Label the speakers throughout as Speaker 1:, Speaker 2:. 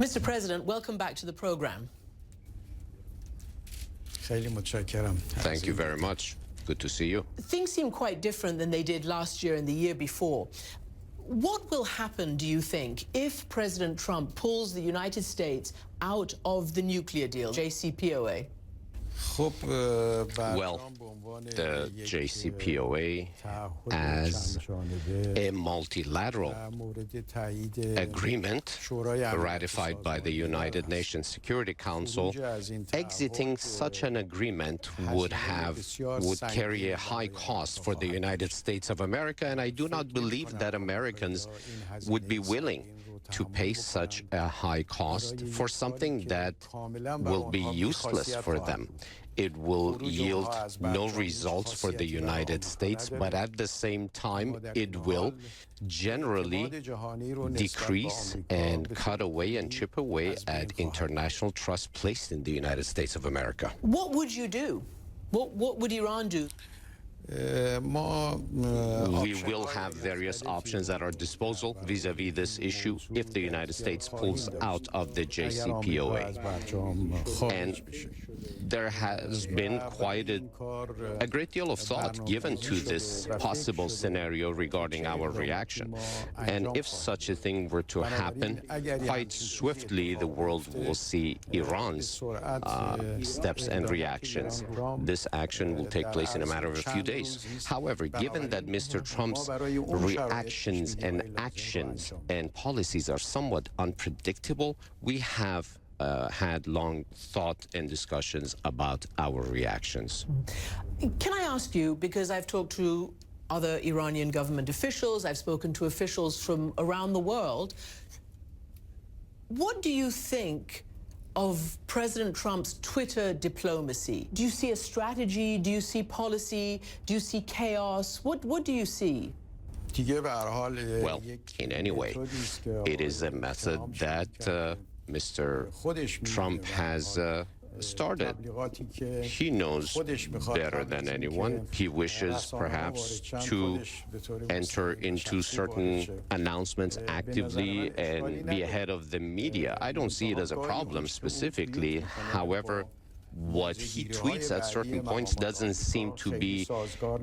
Speaker 1: Mr. President, welcome back to the program.
Speaker 2: Thank you very much. Good to see you.
Speaker 1: Things seem quite different than they did last year and the year before. What will happen, do you think, if President Trump pulls the United States out of the nuclear deal, JCPOA?
Speaker 2: Well, the JCPOA, as a multilateral agreement ratified by the United Nations Security Council, exiting such an agreement would carry a high cost for the United States of America, and I do not believe that Americans would be willing to pay such a high cost for something that will be useless for them. It will yield no results for the United States, but at the same time, it will generally decrease and cut away and chip away at international trust placed in the United States of America.
Speaker 1: What would you do? What would Iran do?
Speaker 2: We will have various options at our disposal vis-à-vis this issue if the United States pulls out of the JCPOA. And there has been quite a great deal of thought given to this possible scenario regarding our reaction. And if such a thing were to happen, quite swiftly the world will see Iran's steps and reactions. This action will take place in a matter of a few days. However, given that Mr. Trump's reactions and actions and policies are somewhat unpredictable, we have had long thought and discussions about our reactions.
Speaker 1: Can I ask you, because I've talked to other Iranian government officials, I've spoken to officials from around the world, what do you think of President Trump's Twitter diplomacy? Do you see a strategy? Do you see policy? Do you see chaos? What do you see?
Speaker 2: Well, in any way, it is a method that Mr. Trump has started. He knows better than anyone. He wishes perhaps to enter into certain announcements actively and be ahead of the media. I don't see it as a problem specifically. However, what he tweets at certain points doesn't seem to be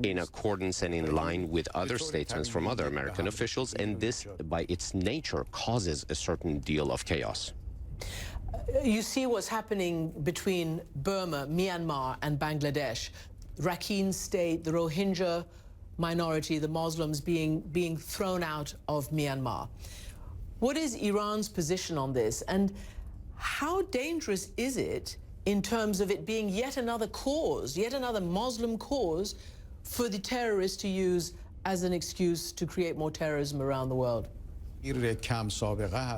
Speaker 2: in accordance and in line with other statements from other American officials, and this, by its nature, causes a certain deal of chaos.
Speaker 1: You see what's happening between Burma, Myanmar, and Bangladesh. Rakhine State, the Rohingya minority, the Muslims being thrown out of Myanmar. What is Iran's position on this, and how dangerous is it in terms of it being yet another cause, yet another Muslim cause for the terrorists to use as an excuse to create more terrorism around the world?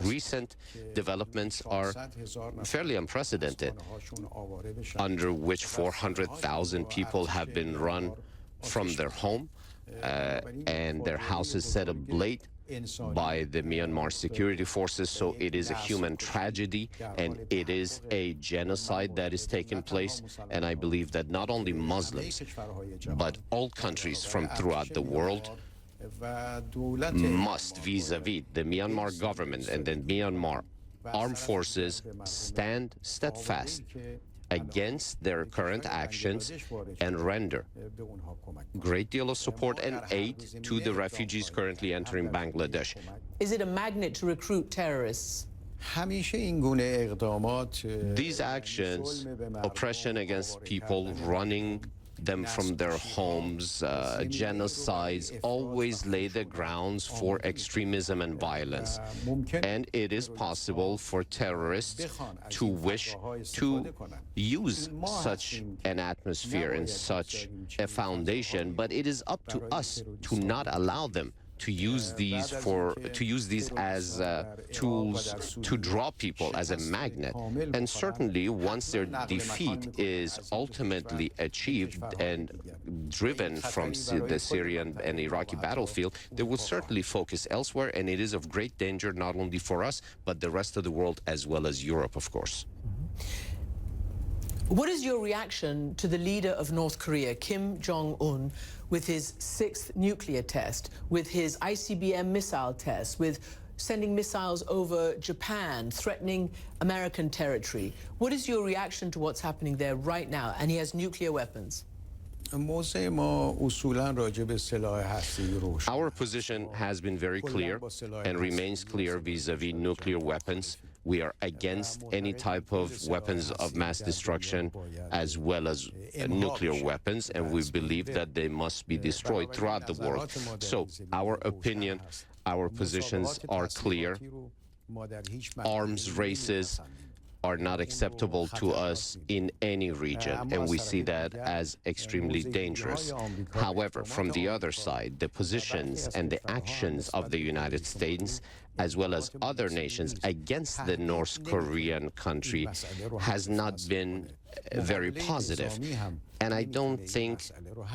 Speaker 2: Recent developments are fairly unprecedented, under which 400,000 people have been run from their home and their houses set ablaze by the Myanmar security forces. So it is a human tragedy, and it is a genocide that is taking place. And I believe that not only Muslims, but all countries from throughout the world must, vis-à-vis the Myanmar government and the Myanmar armed forces, stand steadfast against their current actions and render great deal of support and aid to the refugees currently entering Bangladesh.
Speaker 1: Is it a magnet to recruit terrorists?
Speaker 2: These actions, oppression against people, running them from their homes, genocides, always lay the grounds for extremism and violence. And it is possible for terrorists to wish to use such an atmosphere and such a foundation, but it is up to us to not allow them to use these as tools to draw people as a magnet. And certainly once their defeat is ultimately achieved and driven from the Syrian and Iraqi battlefield, they will certainly focus elsewhere, and it is of great danger not only for us, but the rest of the world as well as Europe, of course.
Speaker 1: What is your reaction to the leader of North Korea, Kim Jong-un, with his 6th nuclear test, with his ICBM missile test, with sending missiles over Japan, threatening American territory. What is your reaction to what's happening there right now? And he has nuclear weapons.
Speaker 2: Our position has been very clear and remains clear vis-à-vis nuclear weapons. We are against any type of weapons of mass destruction as well as nuclear weapons, and we believe that they must be destroyed throughout the world. So our opinion, our positions are clear. Arms races are not acceptable to us in any region, and we see that as extremely dangerous. However, from the other side, the positions and the actions of the United States, as well as other nations against the North Korean country, has not been very positive. And I don't think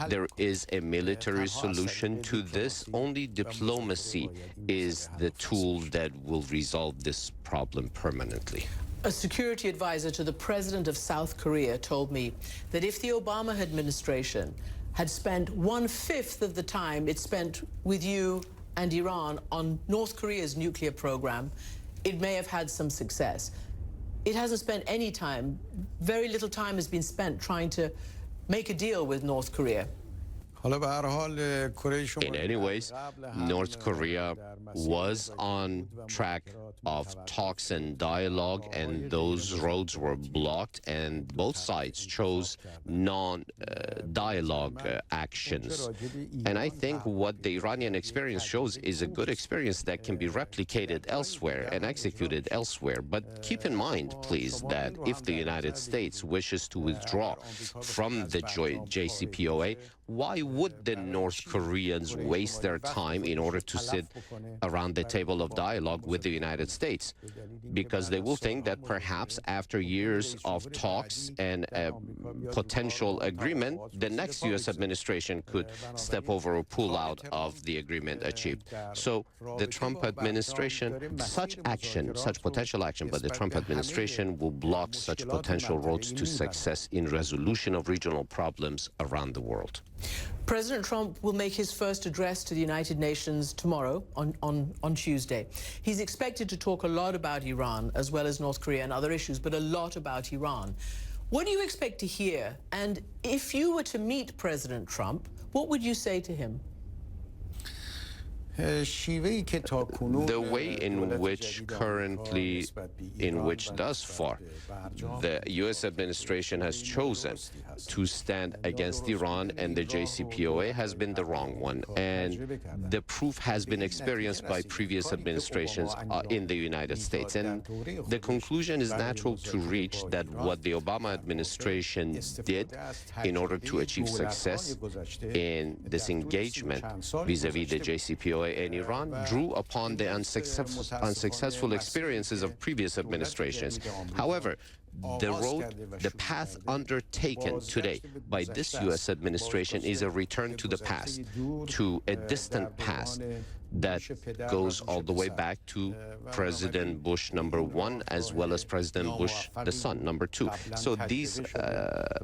Speaker 2: there is a military solution to this. Only diplomacy is the tool that will resolve this problem permanently.
Speaker 1: A security advisor to the president of South Korea told me that if the Obama administration had spent 1/5 of the time it spent with you and Iran on North Korea's nuclear program, it may have had some success. It hasn't spent any time. Very little time has been spent trying to make a deal with North Korea.
Speaker 2: In any ways, North Korea was on track of talks and dialogue, and those roads were blocked, and both sides chose non-dialogue actions. And I think what the Iranian experience shows is a good experience that can be replicated elsewhere and executed elsewhere. But keep in mind, please, that if the United States wishes to withdraw from the JCPOA, why would the North Koreans waste their time in order to sit around the table of dialogue with the United States? Because they will think that perhaps after years of talks and a potential agreement, the next U.S. administration could step over or pull out of the agreement achieved. So the Trump administration, such potential action by the Trump administration will block such potential roads to success in resolution of regional problems around the world.
Speaker 1: President Trump will make his first address to the United Nations tomorrow, on Tuesday. He's expected to talk a lot about Iran, as well as North Korea and other issues, but a lot about Iran. What do you expect to hear? And if you were to meet President Trump, what would you say to him?
Speaker 2: The way in which thus far the U.S. administration has chosen to stand against Iran and the JCPOA has been the wrong one. And the proof has been experienced by previous administrations in the United States. And the conclusion is natural to reach that what the Obama administration did in order to achieve success in this engagement vis-à-vis the JCPOA in Iran drew upon the unsuccessful experiences of previous administrations. However, the path undertaken today by this U.S. administration is a return to the past, to a distant past that goes all the way back to President Bush #1 as well as President Bush the son #2. So these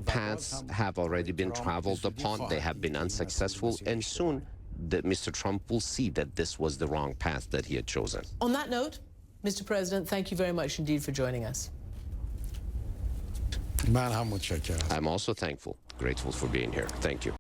Speaker 2: paths have already been traveled upon. They have been unsuccessful, and soon that Mr. Trump will see that this was the wrong path that he had chosen.
Speaker 1: On that note, Mr. President, thank you very much indeed for joining us.
Speaker 2: I'm also grateful for being here. Thank you.